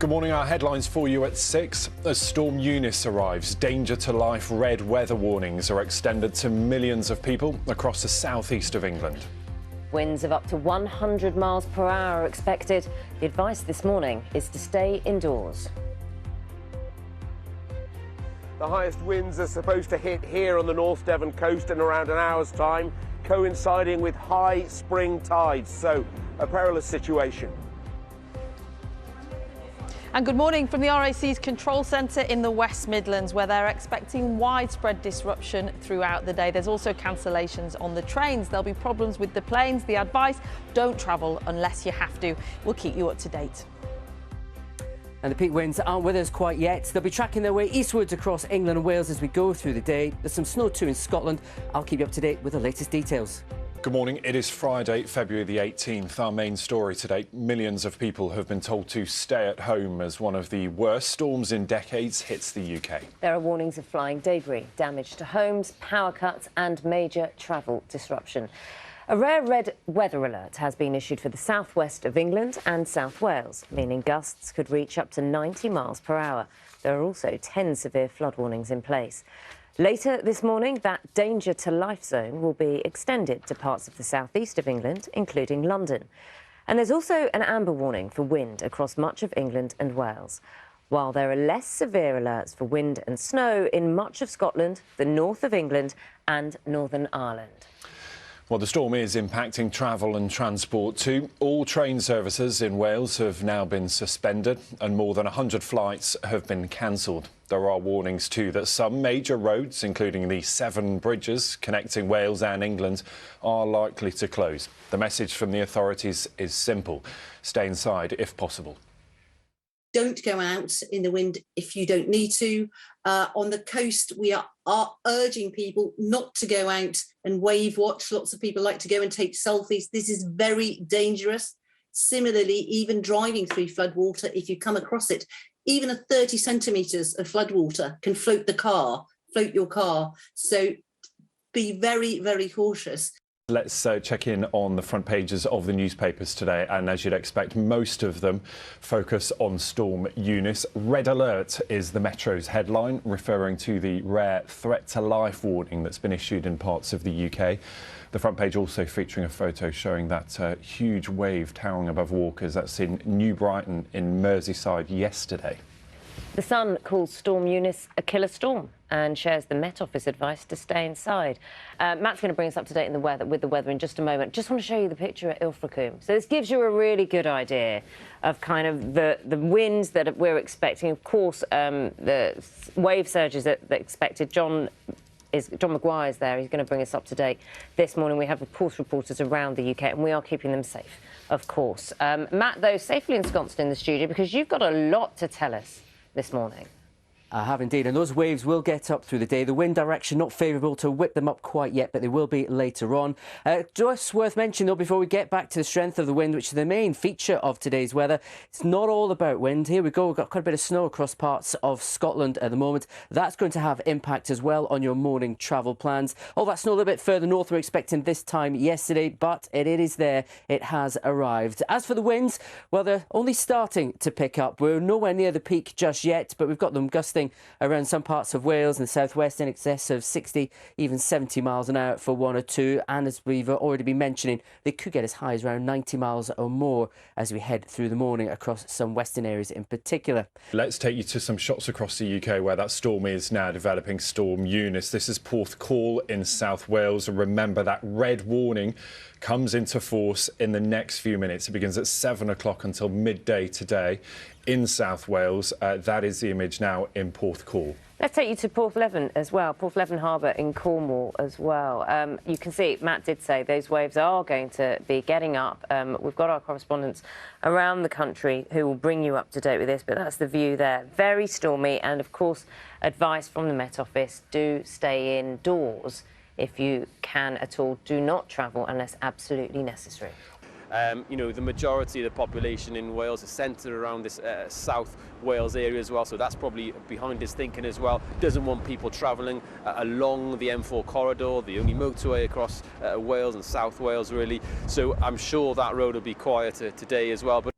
Good morning, our headlines for you at 6. As Storm Eunice arrives, danger to life red weather warnings are extended to millions of people across the southeast of England. Winds of up to 100 miles per hour are expected. The advice this morning is to stay indoors. The highest winds are supposed to hit here on the North Devon coast in around an hour's time, coinciding with high spring tides, so a perilous situation. And good morning from the RAC's control centre in the West Midlands, where they're expecting widespread disruption throughout the day. There's also cancellations on the trains. There'll be problems with the planes. The advice, don't travel unless you have to. We'll keep you up to date. And the peak winds aren't with us quite yet. They'll be tracking their way eastwards across England and Wales as we go through the day. There's some snow too in Scotland. I'll keep you up to date with the latest details. Good morning. It is Friday, February the 18th. Our main story today. Millions of people have been told to stay at home as one of the worst storms in decades hits the UK. There are warnings of flying debris, damage to homes, power cuts and major travel disruption. A rare red weather alert has been issued for the southwest of England and South Wales, meaning gusts could reach up to 90 miles per hour. There are also 10 severe flood warnings in place. Later this morning, that danger to life zone will be extended to parts of the southeast of England, including London. And there's also an amber warning for wind across much of England and Wales, while there are less severe alerts for wind and snow in much of Scotland, the north of England and Northern Ireland. Well, the storm is impacting travel and transport too. All train services in Wales have now been suspended and more than 100 flights have been cancelled. There are warnings too that some major roads, including the 7 bridges connecting Wales and England, are likely to close. The message from the authorities is simple: stay inside if possible. Don't go out in the wind if you don't need to. On the coast, we are urging people not to go out and wave watch. Lots of people like to go and take selfies. This is very dangerous. Similarly, even driving through floodwater, if you come across it, even a 30 centimetres of floodwater can float your car. So be very, very cautious. Let's check in on the front pages of the newspapers today, and as you'd expect, most of them focus on Storm Eunice. Red alert is the Metro's headline, referring to the rare threat to life warning that's been issued in parts of the UK. The front page also featuring a photo showing that huge wave towering above Walkers. That's in New Brighton in Merseyside yesterday. The Sun calls Storm Eunice a killer storm and shares the Met Office advice to stay inside. Matt's going to bring us up to date with the weather in just a moment. Just want to show you the picture at Ilfracombe. So this gives you a really good idea of kind of the winds that we're expecting. Of course, the wave surges that are expected. John Maguire is there. He's going to bring us up to date this morning. We have, of course, reporters around the UK, and we are keeping them safe, of course. Matt, though, safely ensconced in the studio because you've got a lot to tell us this morning. I have indeed, and those waves will get up through the day. The wind direction not favourable to whip them up quite yet, but they will be later on. Just worth mentioning, though, before we get back to the strength of the wind, which is the main feature of today's weather, it's not all about wind. Here we go. We've got quite a bit of snow across parts of Scotland at the moment. That's going to have impact as well on your morning travel plans. All that snow a little bit further north we're expecting this time yesterday, but it is there. It has arrived. As for the winds, well, they're only starting to pick up. We're nowhere near the peak just yet, but we've got them gusting around some parts of Wales and the southwest in excess of 60, even 70 miles an hour for one or two. And as we've already been mentioning, they could get as high as around 90 miles or more as we head through the morning across some western areas in particular. Let's take you to some shots across the UK where that storm is now developing, Storm Eunice. This is Porthcawl in South Wales. And remember, that red warning comes into force in the next few minutes. It begins at 7 o'clock until midday today in South Wales. That is the image now in Porthcawl. Let's take you to Porthleven as well, Porthleven Harbour in Cornwall as well. You can see, Matt did say, those waves are going to be getting up. We've got our correspondents around the country who will bring you up to date with this, but that's the view there. Very stormy, and of course, advice from the Met Office, do stay indoors if you can at all. Do not travel unless absolutely necessary. You know, the majority of the population in Wales is centred around this South Wales area as well, so that's probably behind his thinking as well. Doesn't want people travelling along the M4 corridor, the only motorway across Wales and South Wales really, so I'm sure that road will be quieter today as well. But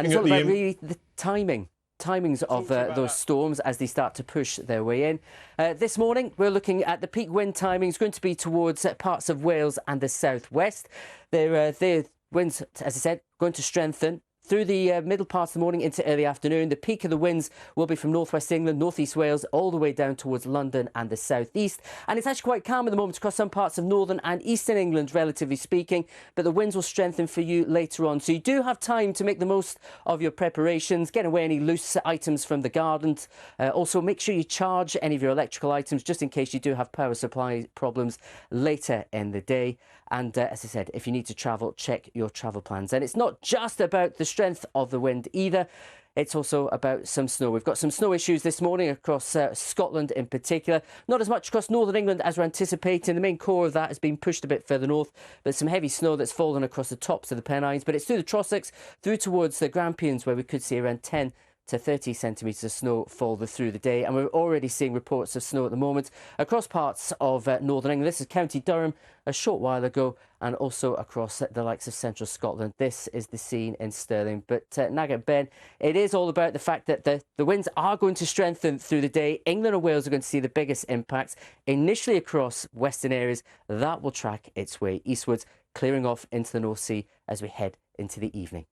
And it's all about really the timings of those storms as they start to push their way in. This morning, we're looking at the peak wind timings going to be towards parts of Wales and the southwest. The winds, as I said, going to strengthen through the middle part of the morning into early afternoon. The peak of the winds will be from northwest England, northeast Wales, all the way down towards London and the southeast. And it's actually quite calm at the moment across some parts of northern and eastern England, relatively speaking. But the winds will strengthen for you later on. So you do have time to make the most of your preparations, get away any loose items from the garden. Also, make sure you charge any of your electrical items just in case you do have power supply problems later in the day. And as I said, if you need to travel, check your travel plans. And it's not just about the strength of the wind either. It's also about some snow. We've got some snow issues this morning across Scotland in particular. Not as much across northern England as we're anticipating. The main core of that has been pushed a bit further north. But some heavy snow that's fallen across the tops of the Pennines. But it's through the Trossachs, through towards the Grampians, where we could see around 10 to 30 centimetres of snow fall through the day. And we're already seeing reports of snow at the moment across parts of northern England. This is County Durham a short while ago, and also across the likes of central Scotland. This is the scene in Stirling. But Nugget Ben, it is all about the fact that the winds are going to strengthen through the day. England and Wales are going to see the biggest impacts initially across western areas. That will track its way eastwards, clearing off into the North Sea as we head into the evening.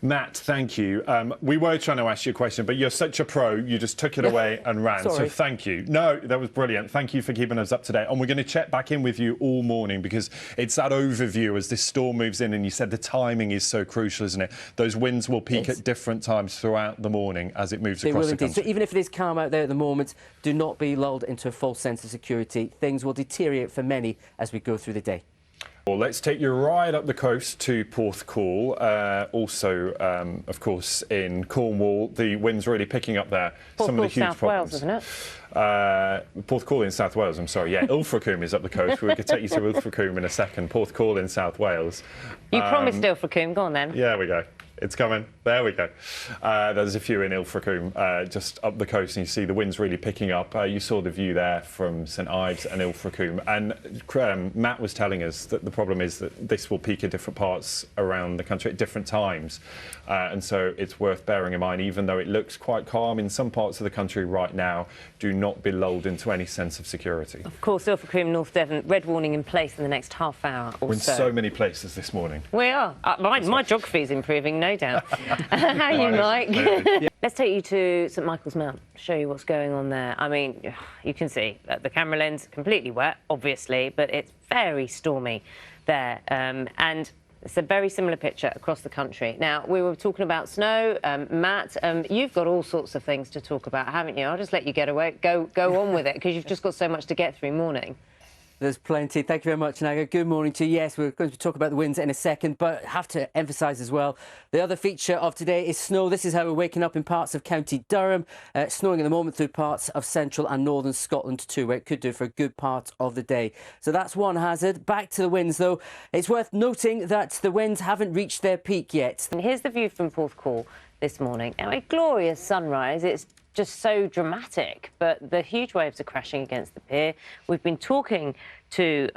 Matt, thank you. We were trying to ask you a question, but you're such a pro, you just took it away and ran. So thank you. No, that was brilliant. Thank you for keeping us up to date. And we're going to check back in with you all morning, because it's that overview as this storm moves in. And you said the timing is so crucial, isn't it? Those winds will peak at different times throughout the morning as it moves across the country. So even if it is calm out there at the moment, do not be lulled into a false sense of security. Things will deteriorate for many as we go through the day. Well, let's take you right up the coast to Porthcawl. Also, of course, in Cornwall, the wind's really picking up there. Some of the huge South problems. Wales, isn't it? Porthcawl in South Wales, I'm sorry. Yeah, Ilfracombe is up the coast. We could take you to Ilfracombe in a second. Porthcawl in South Wales. You promised Ilfracombe. Go on, then. Yeah, we go. It's coming. There we go. There's a few in Ilfracombe, just up the coast, and you see the winds really picking up. You saw the view there from St Ives and Ilfracombe. And Matt was telling us that the problem is that this will peak at different parts around the country at different times. And so it's worth bearing in mind, even though it looks quite calm in some parts of the country right now, do not be lulled into any sense of security. Of course, Ilfracombe, North Devon, red warning in place in the next half hour or We're in so many places this morning. We are. My geography is improving, no doubt. How are you, Mike? Yeah. Let's take you to St Michael's Mount, show you what's going on there. I mean, you can see that the camera lens completely wet, obviously, but it's very stormy there. And it's a very similar picture across the country. Now, we were talking about snow. Matt, you've got all sorts of things to talk about, haven't you? I'll just let you get away. Go on with it, because you've just got so much to get through morning. There's plenty. Thank you very much, Naga. Good morning to you. Yes, we're going to talk about the winds in a second, but have to emphasise as well, the other feature of today is snow. This is how we're waking up in parts of County Durham. Snowing at the moment through parts of central and northern Scotland too, where it could do for a good part of the day. So that's one hazard. Back to the winds, though. It's worth noting that the winds haven't reached their peak yet. And here's the view from Porthcawl this morning. Now, a glorious sunrise. It's just so dramatic, but the huge waves are crashing against the pier. We've been talking to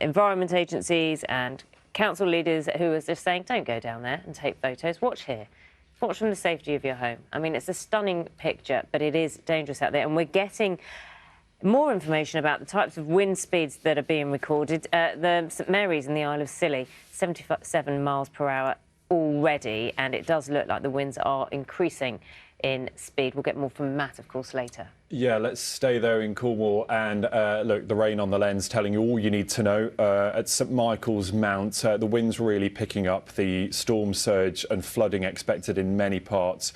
environment agencies and council leaders who are just saying, don't go down there and take photos. Watch here. Watch from the safety of your home. I mean, it's a stunning picture, but it is dangerous out there. And we're getting more information about the types of wind speeds that are being recorded. The St Mary's in the Isle of Scilly, 77 miles per hour already, and it does look like the winds are increasing in speed. We'll get more from Matt, of course, later. Yeah, let's stay there in Cornwall. And look, the rain on the lens telling you all you need to know. At St Michael's Mount, the wind's really picking up. The storm surge and flooding expected in many parts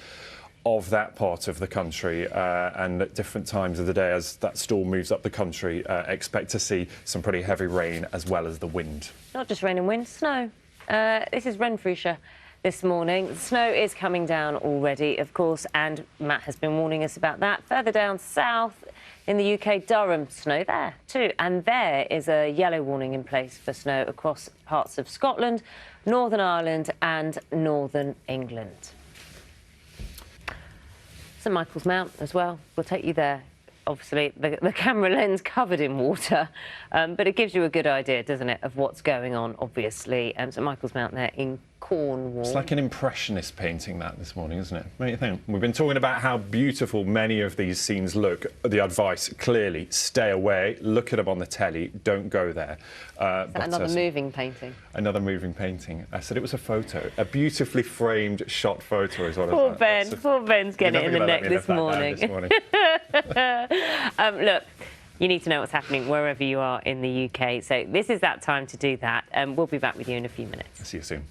of that part of the country, and at different times of the day as that storm moves up the country, expect to see some pretty heavy rain as well as the wind. Not just rain and wind, snow. This is Renfrewshire this morning. The snow is coming down already, of course, and Matt has been warning us about that. Further down south in the UK, Durham, snow there too. And there is a yellow warning in place for snow across parts of Scotland, Northern Ireland and Northern England. St Michael's Mount as well. We'll take you there. Obviously, the camera lens covered in water, but it gives you a good idea, doesn't it, of what's going on, obviously. St Michael's Mount there in Cornwall. It's like an impressionist painting that this morning, isn't it? What do you think? We've been talking about how beautiful many of these scenes look. The advice, clearly, stay away. Look at them on the telly. Don't go there. Another moving painting. Another moving painting. I said it was a photo. A beautifully framed shot photo is what Poor I was Ben. Poor Ben's getting it in the neck this morning. Look, you need to know what's happening wherever you are in the UK. So this is that time to do that. We'll be back with you in a few minutes. See you soon.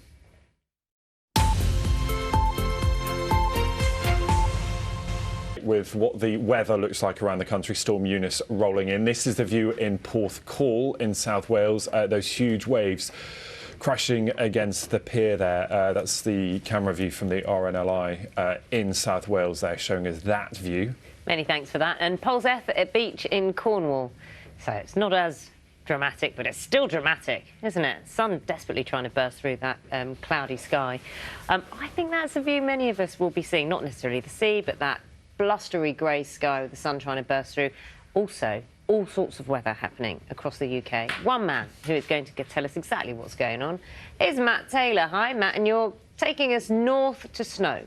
With what the weather looks like around the country, Storm Eunice rolling in. This is the view in Porthcawl in South Wales. Those huge waves crashing against the pier there. That's the camera view from the RNLI in South Wales there, showing us that view. Many thanks for that. And Polseth at Beach in Cornwall. So it's not as dramatic, but it's still dramatic, isn't it? Sun desperately trying to burst through that cloudy sky. I think that's a view many of us will be seeing, not necessarily the sea, but that blustery grey sky with the sun trying to burst through. Also, all sorts of weather happening across the UK. One man who is going to tell us exactly what's going on is Matt Taylor. Hi, Matt, and you're taking us north to snow.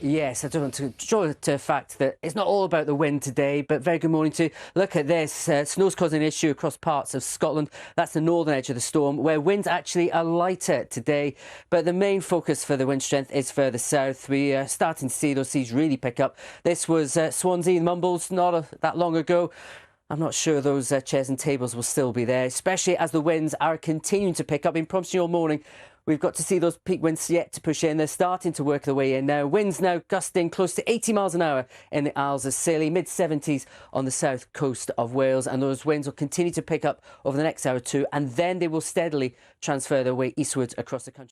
Yes, I do want to draw to the fact that it's not all about the wind today, but very good morning to look at this. Snow's causing an issue across parts of Scotland. That's the northern edge of the storm, where winds actually are lighter today. But the main focus for the wind strength is further south. We are starting to see those seas really pick up. This was Swansea and Mumbles not that long ago. I'm not sure those chairs and tables will still be there, especially as the winds are continuing to pick up. In promising you all morning, we've got to see those peak winds yet to push in. They're starting to work their way in now. Winds now gusting close to 80 miles an hour in the Isles of Scilly, mid-70s on the south coast of Wales. And those winds will continue to pick up over the next hour or two, and then they will steadily transfer their way eastwards across the country.